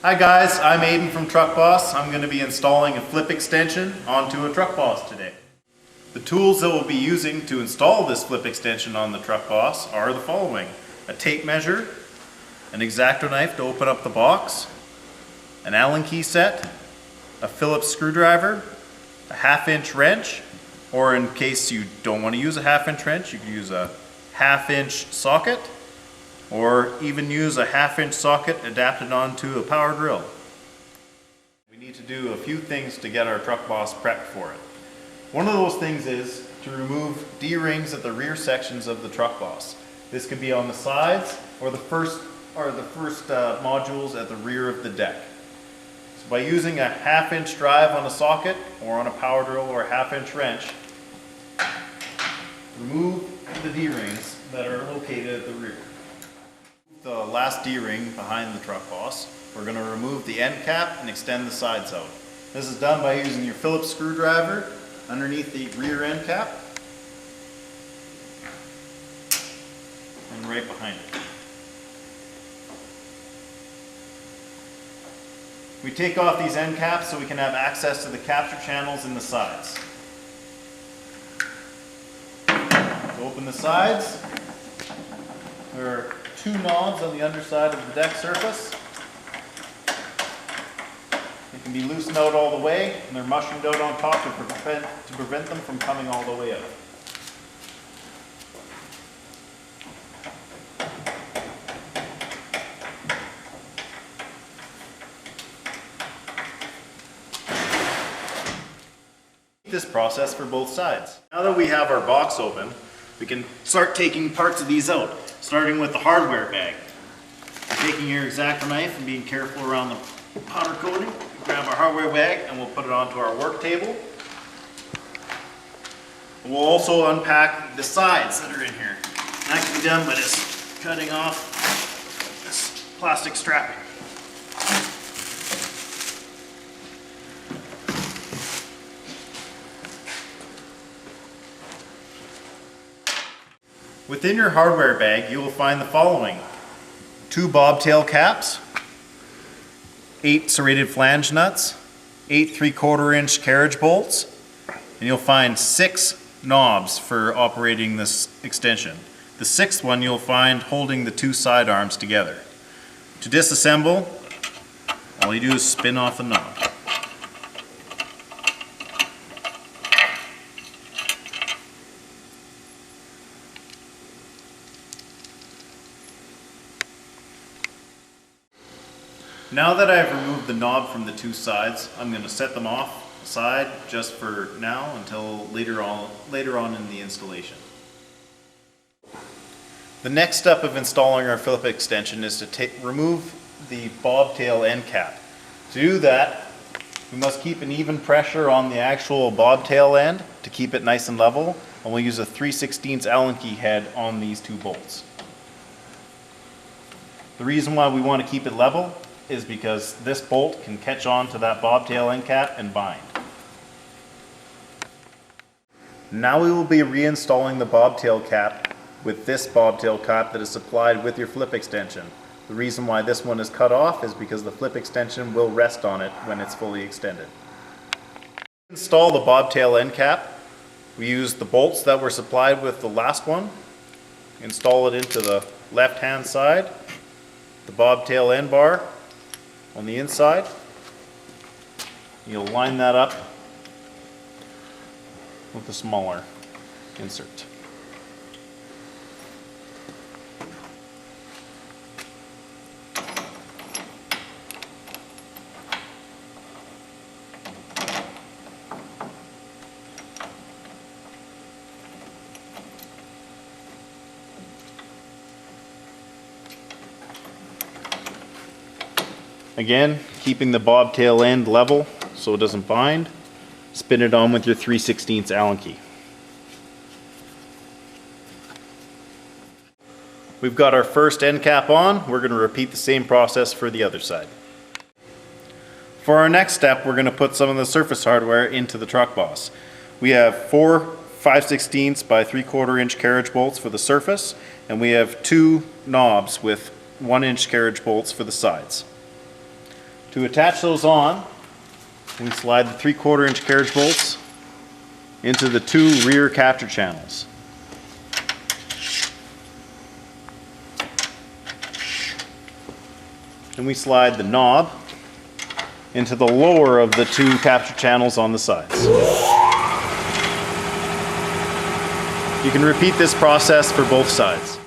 Hi guys, I'm Aiden from TruckBoss. I'm going to be installing a flip extension onto a TruckBoss today. The tools that we'll be using to install this flip extension on the TruckBoss are the following: a tape measure, an X-Acto knife to open up the box, an Allen key set, a Phillips screwdriver, a 1/2-inch wrench, or in case you don't want to use a 1/2-inch wrench, you can use a 1/2-inch socket, or even use a 1/2-inch socket adapted onto a power drill. We need to do a few things to get our TruckBoss prepped for it. One of those things is to remove D-rings at the rear sections of the TruckBoss. This could be on the sides or the first modules at the rear of the deck. So by using a 1/2-inch drive on a socket or on a power drill or a 1/2-inch wrench, remove the D-rings that are located at the rear. The last D-ring behind the TruckBoss, we're going to remove the end cap and extend the sides out. This is done by using your Phillips screwdriver underneath the rear end cap and right behind it. We take off these end caps so we can have access to the capture channels in the sides. To open the sides, there are 2 knobs on the underside of the deck surface. They can be loosened out all the way, and they're mushroomed out on top to prevent them from coming all the way out. This process for both sides. Now that we have our box open, we can start taking parts of these out, starting with the hardware bag. You're taking your X-Acto knife and being careful around the powder coating. Grab our hardware bag and we'll put it onto our work table. We'll also unpack the sides that are in here. That can be done by just cutting off this plastic strapping. Within your hardware bag, you will find the following: 2 bobtail caps, 8 serrated flange nuts, 8 3/4-inch carriage bolts, and you'll find 6 knobs for operating this extension. The 6th one you'll find holding the 2 side arms together. To disassemble, all you do is spin off the knob. Now that I've removed the knob from the 2 sides, I'm going to set them off aside just for now until later on in the installation. The next step of installing our Phillips extension is to remove the bobtail end cap. To do that, we must keep an even pressure on the actual bobtail end to keep it nice and level, and we'll use a 3/16 Allen key head on these 2 bolts. The reason why we want to keep it level is because this bolt can catch on to that bobtail end cap and bind. Now we will be reinstalling the bobtail cap with this bobtail cap that is supplied with your flip extension. The reason why this one is cut off is because the flip extension will rest on it when it's fully extended. To install the bobtail end cap, we use the bolts that were supplied with the last one. Install it into the left hand side, the bobtail end bar on the inside. You'll line that up with a smaller insert. Again, keeping the bobtail end level so it doesn't bind. Spin it on with your 3/16 Allen key. We've got our first end cap on. We're going to repeat the same process for the other side. For our next step, we're going to put some of the surface hardware into the TruckBoss. We have 4 5/16 by 3/4-inch carriage bolts for the surface, and we have 2 knobs with 1-inch carriage bolts for the sides. To attach those on, we slide the 3/4 inch carriage bolts into the 2 rear capture channels. And we slide the knob into the lower of the 2 capture channels on the sides. You can repeat this process for both sides.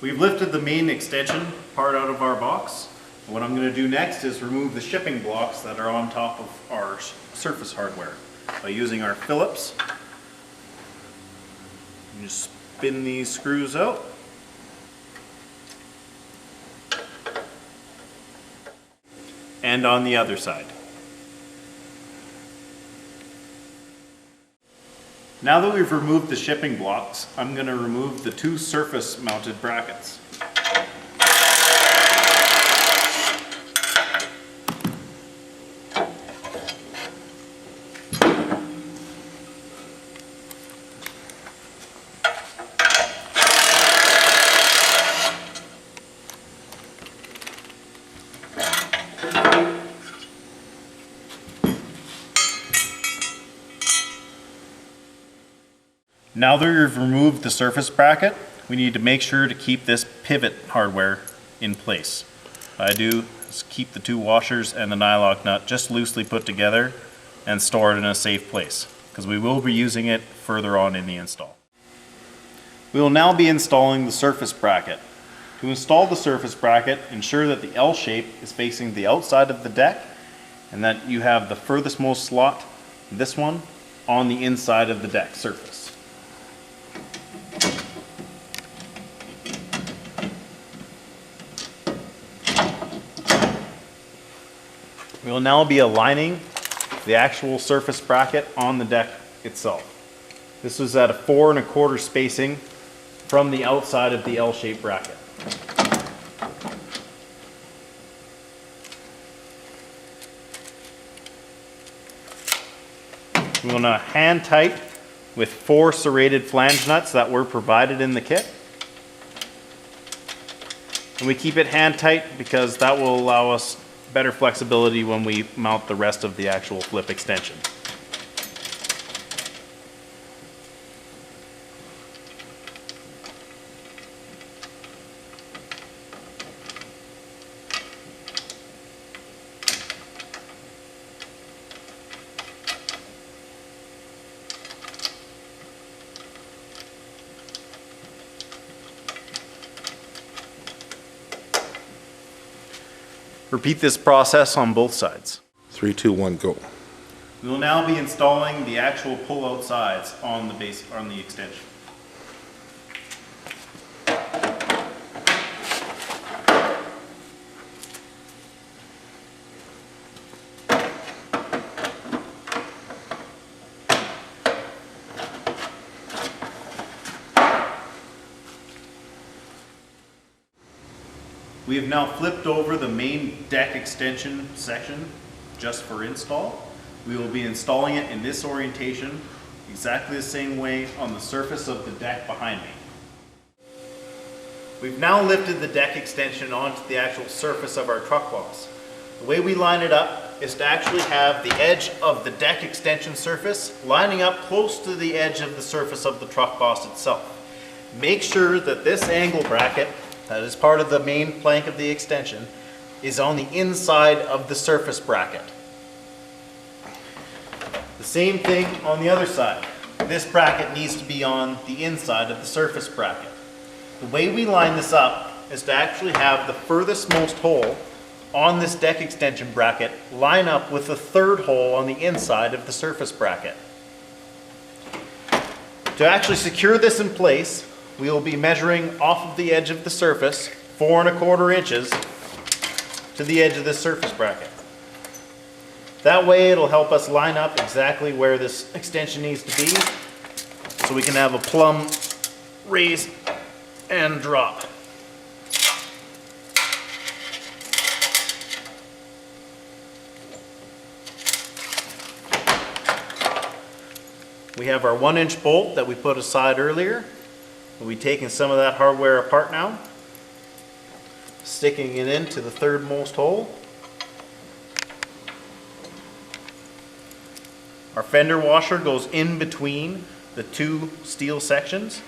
We've lifted the main extension part out of our box. What I'm going to do next is remove the shipping blocks that are on top of our surface hardware by using our Phillips. You just spin these screws out. And on the other side. Now that we've removed the shipping blocks, I'm going to remove the 2 surface mounted brackets. Now that we've removed the surface bracket, we need to make sure to keep this pivot hardware in place. What I do is keep the 2 washers and the nylock nut just loosely put together and store it in a safe place, because we will be using it further on in the install. We will now be installing the surface bracket. To install the surface bracket, ensure that the L shape is facing the outside of the deck and that you have the furthest most slot, this one, on the inside of the deck surface. We will now be aligning the actual surface bracket on the deck itself. This was at a 4 1/4 spacing from the outside of the L-shaped bracket. We will now hand tight with 4 serrated flange nuts that were provided in the kit. And we keep it hand tight because that will allow us better flexibility when we mount the rest of the actual flip extension. Repeat this process on both sides. 3, 2, 1, go. We will now be installing the actual pull-out sides on the base, on the extension. We have now flipped over the main deck extension section just for install. We will be installing it in this orientation, exactly the same way on the surface of the deck behind me. We've now lifted the deck extension onto the actual surface of our TruckBoss. The way we line it up is to actually have the edge of the deck extension surface lining up close to the edge of the surface of the TruckBoss itself. Make sure that this angle bracket that is part of the main plank of the extension is on the inside of the surface bracket. The same thing on the other side. This bracket needs to be on the inside of the surface bracket. The way we line this up is to actually have the furthest most hole on this deck extension bracket line up with the 3rd hole on the inside of the surface bracket. To actually secure this in place, we will be measuring off of the edge of the surface 4 1/4 inches to the edge of this surface bracket. That way it'll help us line up exactly where this extension needs to be so we can have a plumb raise and drop. We have our 1-inch bolt that we put aside earlier. We'll be taking some of that hardware apart now, sticking it into the 3rd most hole. Our fender washer goes in between the two steel sections.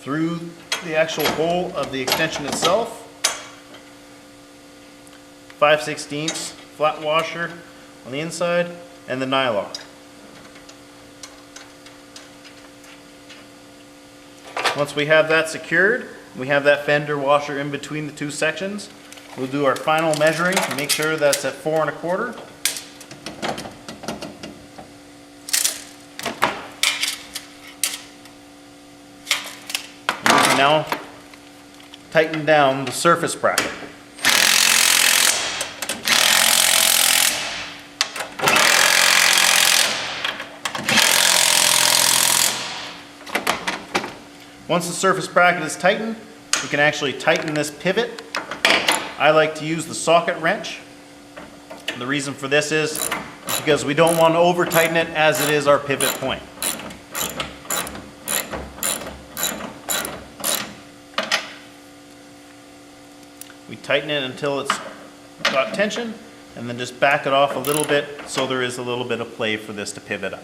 Through the actual hole of the extension itself. 5/16 flat washer on the inside and the nylock. Once we have that secured, we have that fender washer in between the two sections. We'll do our final measuring to make sure that's at 4 1/4. And we can now tighten down the surface bracket. Once the surface bracket is tightened, we can actually tighten this pivot. I like to use the socket wrench. The reason for this is because we don't want to over tighten it as it is our pivot point. We tighten it until it's got tension and then just back it off a little bit so there is a little bit of play for this to pivot up.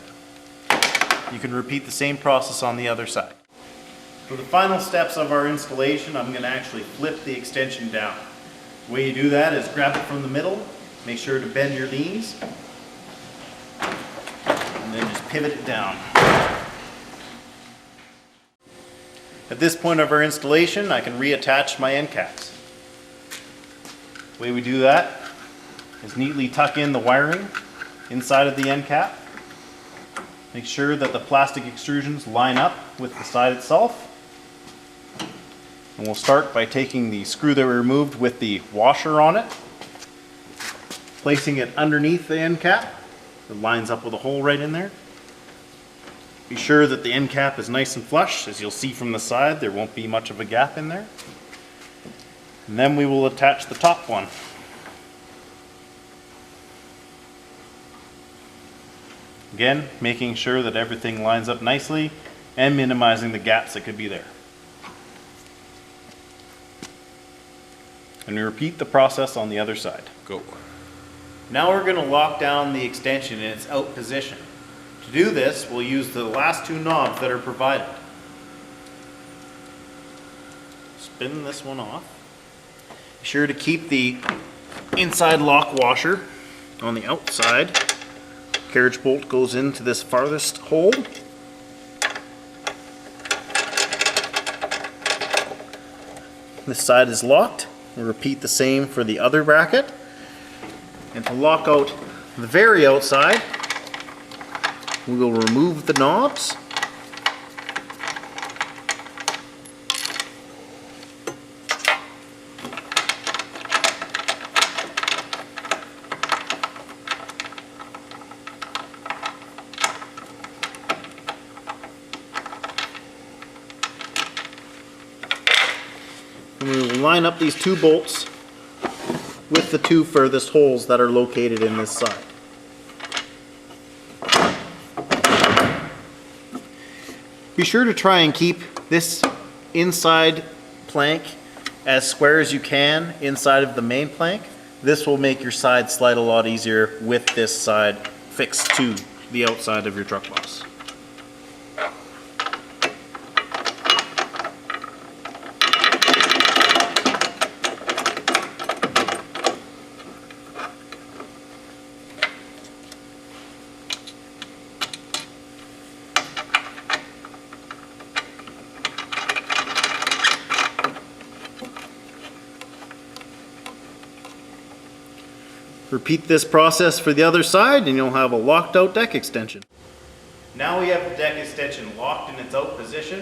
You can repeat the same process on the other side. For the final steps of our installation, I'm going to actually flip the extension down. The way you do that is grab it from the middle, make sure to bend your knees, and then just pivot it down. At this point of our installation, I can reattach my end caps. The way we do that is neatly tuck in the wiring inside of the end cap. Make sure that the plastic extrusions line up with the side itself. And we'll start by taking the screw that we removed with the washer on it, placing it underneath the end cap. It lines up with a hole right in there. Be sure that the end cap is nice and flush. As you'll see from the side, there won't be much of a gap in there. And then we will attach the top one. Again, making sure that everything lines up nicely and minimizing the gaps that could be there. And we repeat the process on the other side. Go. Now we're going to lock down the extension in its out position. To do this, we'll use the last two knobs that are provided. Spin this one off. Be sure to keep the inside lock washer on the outside. Carriage bolt goes into this farthest hole. This side is locked. We'll repeat the same for the other bracket. And to lock out the very outside, we will remove the knobs. And we will line up these two bolts with the two furthest holes that are located in this side. Be sure to try and keep this inside plank as square as you can inside of the main plank. This will make your side slide a lot easier with this side fixed to the outside of your TruckBoss. Repeat this process for the other side and you'll have a locked out deck extension. Now we have the deck extension locked in its out position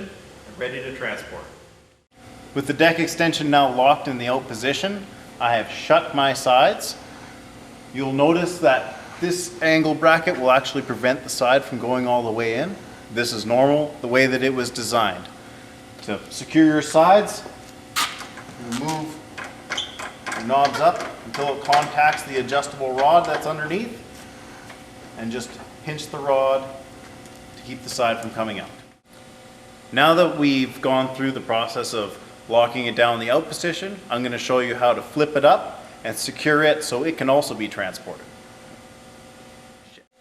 and ready to transport. With the deck extension now locked in the out position, I have shut my sides. You'll notice that this angle bracket will actually prevent the side from going all the way in. This is normal, the way that it was designed. To secure your sides, remove the knobs up until it contacts the adjustable rod that's underneath, and just pinch the rod to keep the side from coming out. Now that we've gone through the process of locking it down in the out position, I'm going to show you how to flip it up and secure it so it can also be transported.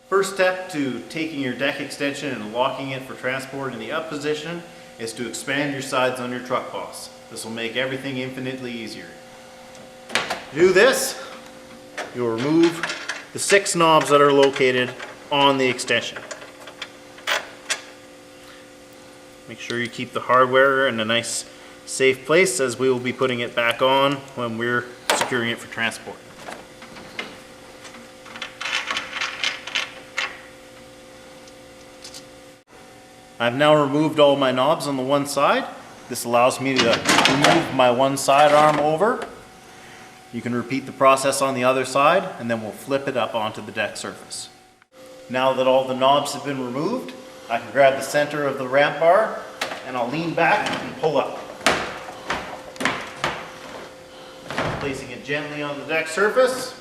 First step to taking your deck extension and locking it for transport in the up position is to expand your sides on your TruckBoss. This will make everything infinitely easier. To do this, you'll remove the 6 knobs that are located on the extension. Make sure you keep the hardware in a nice safe place, as we will be putting it back on when we're securing it for transport. I've now removed all my knobs on the one side. This allows me to remove my one side arm over. You can repeat the process on the other side, and then we'll flip it up onto the deck surface. Now that all the knobs have been removed, I can grab the center of the ramp bar and I'll lean back and pull up. Placing it gently on the deck surface.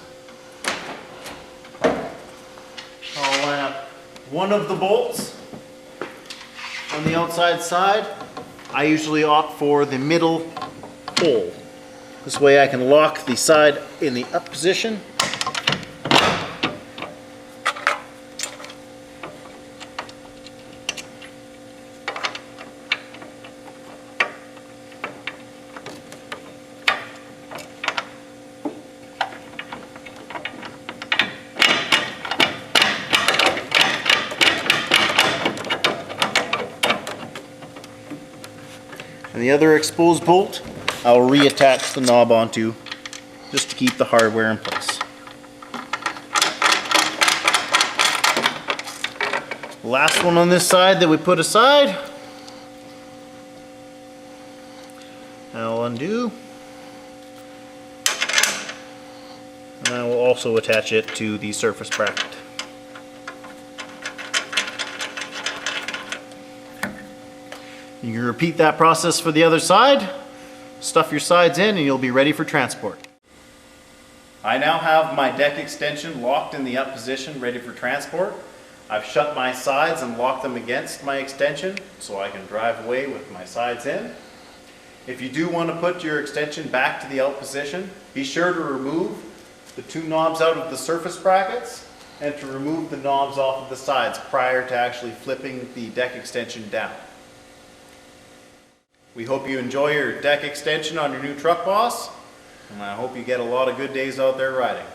I'll line up one of the bolts on the outside side. I usually opt for the middle hole. This way I can lock the side in the up position. And the other exposed bolt, I'll reattach the knob onto just to keep the hardware in place. Last one on this side that we put aside, I'll undo, and I will also attach it to the surface bracket. You can repeat that process for the other side, stuff your sides in, and you'll be ready for transport. I now have my deck extension locked in the up position, ready for transport. I've shut my sides and locked them against my extension so I can drive away with my sides in. If you do want to put your extension back to the out position, be sure to remove the 2 knobs out of the surface brackets and to remove the knobs off of the sides prior to actually flipping the deck extension down. We hope you enjoy your deck extension on your new TruckBoss, and I hope you get a lot of good days out there riding.